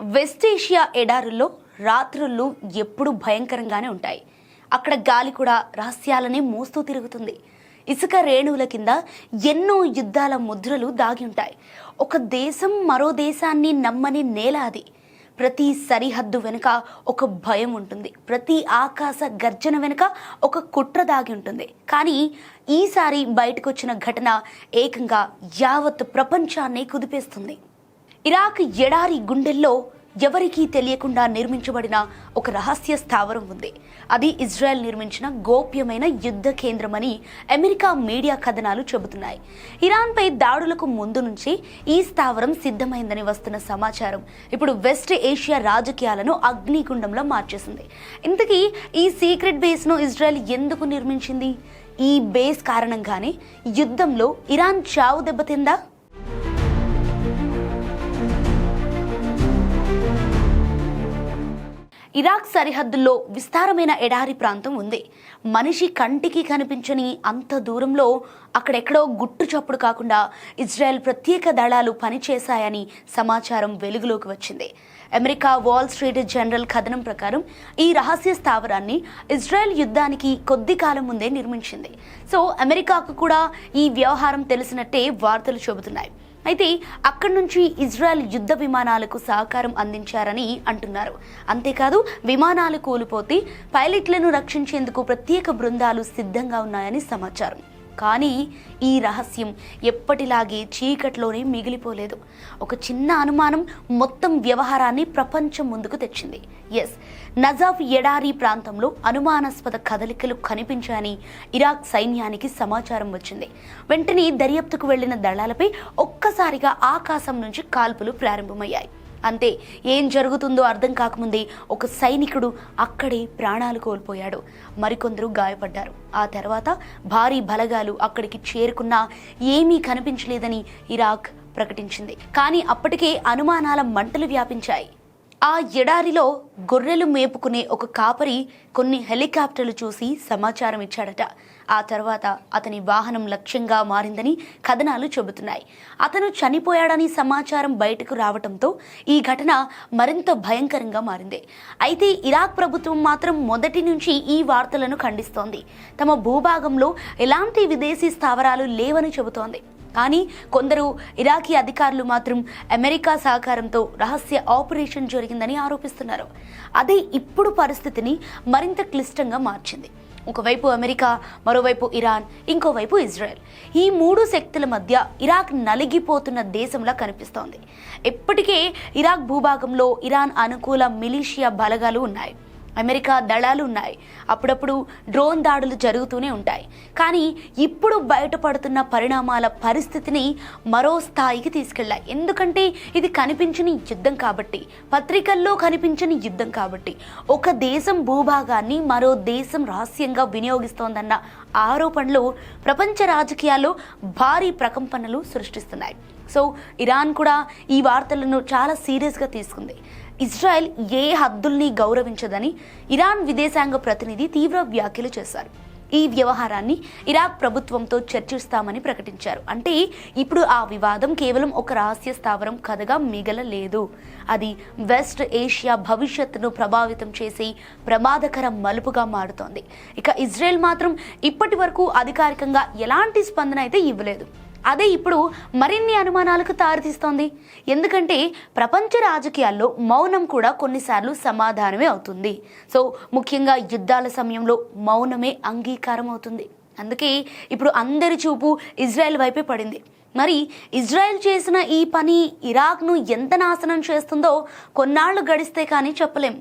West Asia ఎడారుల్లో రాత్రుళ్ళు ఎప్పుడూ భయంకరంగానే ఉంటాయి. అక్కడ గాలి కూడా రహస్యాలనే మోస్తూ తిరుగుతుంది. ఇసుక రేణువుల కింద ఎన్నో యుద్ధాల ముద్రలు దాగి ఉంటాయి. ఒక దేశం మరో దేశాన్ని నమ్మని నేల అది. ప్రతి సరిహద్దు వెనుక ఒక భయం ఉంటుంది. ప్రతి ఆకాశ గర్జన వెనుక ఒక కుట్ర దాగి ఉంటుంది. కానీ ఈసారి బయటకు వచ్చిన ఘటన ఏకంగా యావత్ ప్రపంచాన్ని కుదిపేస్తుంది. ఇరాక్ ఎడారి గుండెల్లో ఎవరికీ తెలియకుండా నిర్మించబడిన ఒక రహస్య స్థావరం ఉంది. అది ఇజ్రాయెల్ నిర్మించిన గోప్యమైన యుద్ధ కేంద్రమని అమెరికా మీడియా కథనాలు చెబుతున్నాయి. ఇరాన్పై దాడులకు ముందు నుంచి ఈ స్థావరం సిద్ధమైందని వస్తున్న సమాచారం ఇప్పుడు వెస్ట్ ఏషియా రాజకీయాలను అగ్నిగుండంలో మార్చేసింది. ఇంతకీ ఈ సీక్రెట్ బేస్ను ఇజ్రాయెల్ ఎందుకు నిర్మించింది? ఈ బేస్ కారణంగానే యుద్ధంలో ఇరాన్ చావు దెబ్బతిందా? ఇరాక్ సరిహద్దుల్లో విస్తారమైన ఎడారి ప్రాంతం ఉంది. మనిషి కంటికి కనిపించని అంత దూరంలో అక్కడెక్కడో గుట్టు చప్పుడు కాకుండా ఇజ్రాయెల్ ప్రత్యేక దళాలు పనిచేశాయని సమాచారం వెలుగులోకి వచ్చింది. అమెరికా వాల్ స్ట్రీట్ జర్నల్ కథనం ప్రకారం ఈ రహస్య స్థావరాన్ని ఇజ్రాయెల్ యుద్ధానికి కొద్ది కాలం ముందే నిర్మించింది. సో అమెరికాకు కూడా ఈ వ్యవహారం తెలిసినట్టే వార్తలు చెబుతున్నాయి. అయితే అక్కడి నుంచి ఇజ్రాయెల్ యుద్ధ విమానాలకు సహకారం అందించారని అంటున్నారు. అంతేకాదు విమానాలు కూలిపోతే పైలట్లను రక్షించేందుకు ప్రత్యేక బృందాలు సిద్ధంగా ఉన్నాయని సమాచారం. కానీ ఈ రహస్యం ఎప్పటిలాగే చీకట్లోనే మిగిలిపోలేదు. ఒక చిన్న అనుమానం మొత్తం వ్యవహారాన్ని ప్రపంచం ముందుకు తెచ్చింది. నజాఫ్ ఎడారి ప్రాంతంలో అనుమానాస్పద కదలికలు కనిపించాయని ఇరాక్ సైన్యానికి సమాచారం వచ్చింది. వెంటనే దర్యాప్తుకు వెళ్లిన దళాలపై ఒక్కసారిగా ఆకాశం నుంచి కాల్పులు ప్రారంభమయ్యాయి. అంతే, ఏం జరుగుతుందో అర్థం కాకముందే ఒక సైనికుడు అక్కడే ప్రాణాలు కోల్పోయాడు. మరికొందరు గాయపడ్డారు. ఆ తర్వాత భారీ బలగాలు అక్కడికి చేరుకున్నా ఏమీ కనిపించలేదని ఇరాక్ ప్రకటించింది. కానీ అప్పటికే అనుమానాల మంటలు వ్యాపించాయి. ఆ ఎడారిలో గొర్రెలు మేపుకునే ఒక కాపరి కొన్ని హెలికాప్టర్లు చూసి సమాచారం ఇచ్చాడట. ఆ తర్వాత అతని వాహనం లక్ష్యంగా మారిందని కథనాలు చెబుతున్నాయి. అతను చనిపోయాడని సమాచారం బయటకు రావడంతో ఈ ఘటన మరింత భయంకరంగా మారింది. అయితే ఇరాక్ ప్రభుత్వం మాత్రం మొదటి నుంచి ఈ వార్తలను ఖండిస్తోంది. తమ భూభాగంలో ఎలాంటి విదేశీ స్థావరాలు లేవని చెబుతోంది. కానీ కొందరు ఇరాకీ అధికారులు మాత్రం అమెరికా సహకారంతో రహస్య ఆపరేషన్ జరిగిందని ఆరోపిస్తున్నారు. అదే ఇప్పుడు పరిస్థితిని మరింత క్లిష్టంగా మార్చింది. ఒకవైపు అమెరికా, మరోవైపు ఇరాన్, ఇంకోవైపు ఇజ్రాయెల్. ఈ మూడు శక్తుల మధ్య ఇరాక్ నలిగిపోతున్న దేశంలా కనిపిస్తోంది. ఇప్పటికే ఇరాక్ భూభాగంలో ఇరాన్ అనుకూల మిలిషియా బలగాలు ఉన్నాయి. అమెరికా దళాలు ఉన్నాయి. అప్పుడప్పుడు డ్రోన్ దాడులు జరుగుతూనే ఉంటాయి. కానీ ఇప్పుడు బయటపడుతున్న పరిణామాల పరిస్థితిని మరో స్థాయికి తీసుకెళ్లాయి. ఎందుకంటే ఇది కనిపించని యుద్ధం కాబట్టి, పత్రికల్లో కనిపించని యుద్ధం కాబట్టి, ఒక దేశం భూభాగాన్ని మరో దేశం రహస్యంగా వినియోగిస్తోందన్న ఆరోపణలు ప్రపంచ రాజకీయాల్లో భారీ ప్రకంపనలు సృష్టిస్తున్నాయి. సో ఇరాన్ కూడా ఈ వార్తలను చాలా సీరియస్గా తీసుకుంది. ఇజ్రాయెల్ ఏ హద్దుల్ని గౌరవించదని ఇరాన్ విదేశాంగ ప్రతినిధి తీవ్ర వ్యాఖ్యలు చేశారు. ఈ వ్యవహారాన్ని ఇరాక్ ప్రభుత్వంతో చర్చిస్తామని ప్రకటించారు. అంటే ఇప్పుడు ఆ వివాదం కేవలం ఒక రహస్య స్థావరం కథగా మిగలలేదు. అది వెస్ట్ ఏషియా భవిష్యత్తును ప్రభావితం చేసి ప్రమాదకర మలుపుగా మారుతోంది. ఇక ఇజ్రాయెల్ మాత్రం ఇప్పటి వరకు అధికారికంగా ఎలాంటి స్పందన అయితే ఇవ్వలేదు. అదే ఇప్పుడు మరిన్ని అనుమానాలకు తారితీస్తోంది. ఎందుకంటే ప్రపంచ రాజకీయాల్లో మౌనం కూడా కొన్నిసార్లు సమాధానమే అవుతుంది. సో ముఖ్యంగా యుద్ధాల సమయంలో మౌనమే అంగీకారం అవుతుంది. అందుకే ఇప్పుడు అందరి చూపు ఇజ్రాయెల్ వైపే పడింది. మరి ఇజ్రాయెల్ చేసిన ఈ పని ఇరాక్ను ఎంత నాశనం చేస్తుందో కొన్నాళ్లు గడిస్తే కానీ చెప్పలేం.